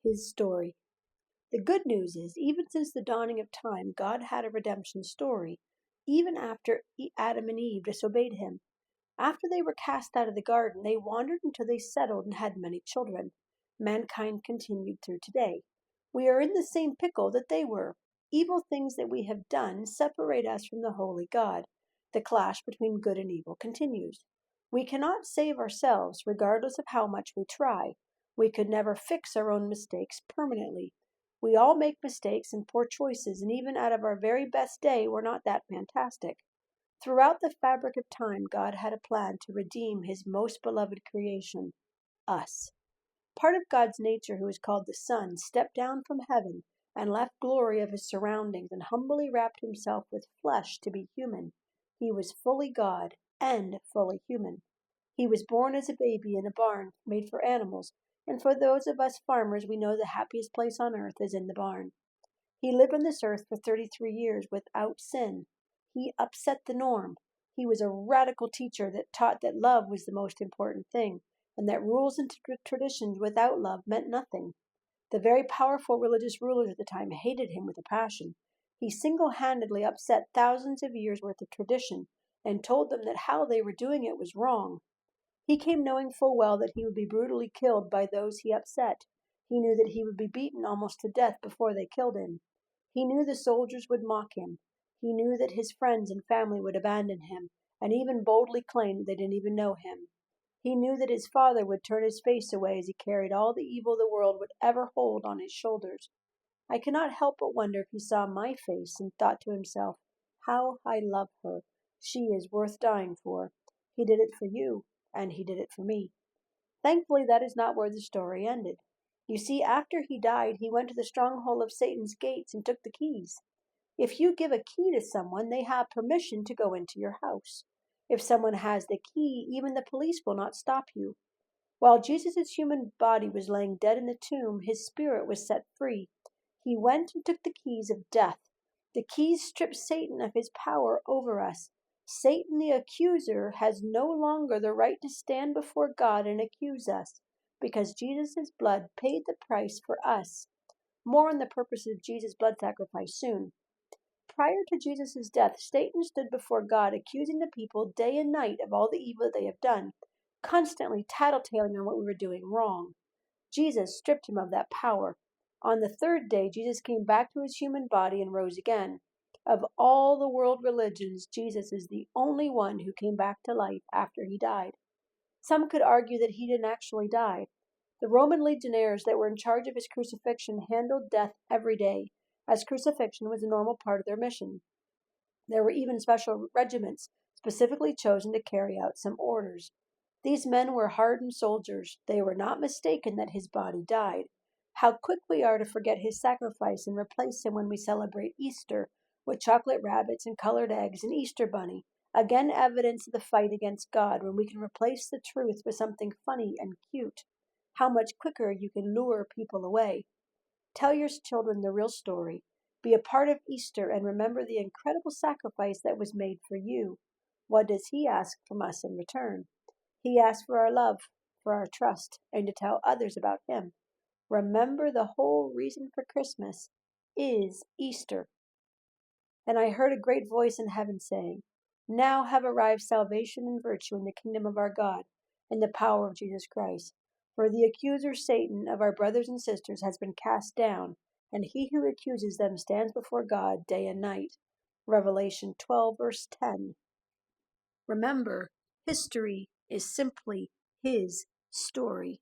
his story. The good news is, even since the dawning of time, God had a redemption story, even after Adam and Eve disobeyed him. After they were cast out of the garden, they wandered until they settled and had many children. Mankind continued through today. We are in the same pickle that they were. Evil things that we have done separate us from the holy God. The clash between good and evil continues. We cannot save ourselves, regardless of how much we try. We could never fix our own mistakes permanently. We all make mistakes and poor choices, and even out of our very best day, we're not that fantastic. Throughout the fabric of time, God had a plan to redeem his most beloved creation, us. Part of God's nature, who is called the Son, stepped down from heaven and left glory of his surroundings and humbly wrapped himself with flesh to be human. He was fully God and fully human. He was born as a baby in a barn made for animals, and for those of us farmers, we know the happiest place on earth is in the barn. He lived on this earth for 33 years without sin. He upset the norm. He was a radical teacher that taught that love was the most important thing, and that rules and traditions without love meant nothing. The very powerful religious rulers at the time hated him with a passion. He single-handedly upset thousands of years' worth of tradition and told them that how they were doing it was wrong. He came knowing full well that he would be brutally killed by those he upset. He knew that he would be beaten almost to death before they killed him. He knew the soldiers would mock him. He knew that his friends and family would abandon him, and even boldly claim they didn't even know him. He knew that his Father would turn his face away as he carried all the evil the world would ever hold on his shoulders. I cannot help but wonder if he saw my face and thought to himself, "How I love her. She is worth dying for. He did it for you, and he did it for me." Thankfully, that is not where the story ended. You see, after he died, he went to the stronghold of Satan's gates and took the keys. If you give a key to someone, they have permission to go into your house. If someone has the key, even the police will not stop you. While Jesus' human body was laying dead in the tomb, his spirit was set free. He went and took the keys of death. The keys stripped Satan of his power over us. Satan the accuser has no longer the right to stand before God and accuse us, because Jesus' blood paid the price for us. More on the purpose of Jesus' blood sacrifice soon. Prior to Jesus' death, Satan stood before God, accusing the people day and night of all the evil they have done, constantly tattletaling on what we were doing wrong. Jesus stripped him of that power. On the third day, Jesus came back to his human body and rose again. Of all the world religions, Jesus is the only one who came back to life after he died. Some could argue that he didn't actually die. The Roman legionnaires that were in charge of his crucifixion handled death every day, as crucifixion was a normal part of their mission. There were even special regiments specifically chosen to carry out some orders. These men were hardened soldiers. They were not mistaken that his body died. How quick we are to forget his sacrifice and replace him when we celebrate Easter with chocolate rabbits and colored eggs and Easter bunny. Again, evidence of the fight against God when we can replace the truth with something funny and cute. How much quicker you can lure people away. Tell your children the real story. Be a part of Easter and remember the incredible sacrifice that was made for you. What does he ask from us in return? He asks for our love, for our trust, and to tell others about him. Remember, the whole reason for Christmas is Easter. And I heard a great voice in heaven saying, "Now have arrived salvation and virtue in the kingdom of our God and the power of Jesus Christ. For the accuser Satan of our brothers and sisters has been cast down, and he who accuses them stands before God day and night." Revelation 12, verse 10. Remember, history is simply his story.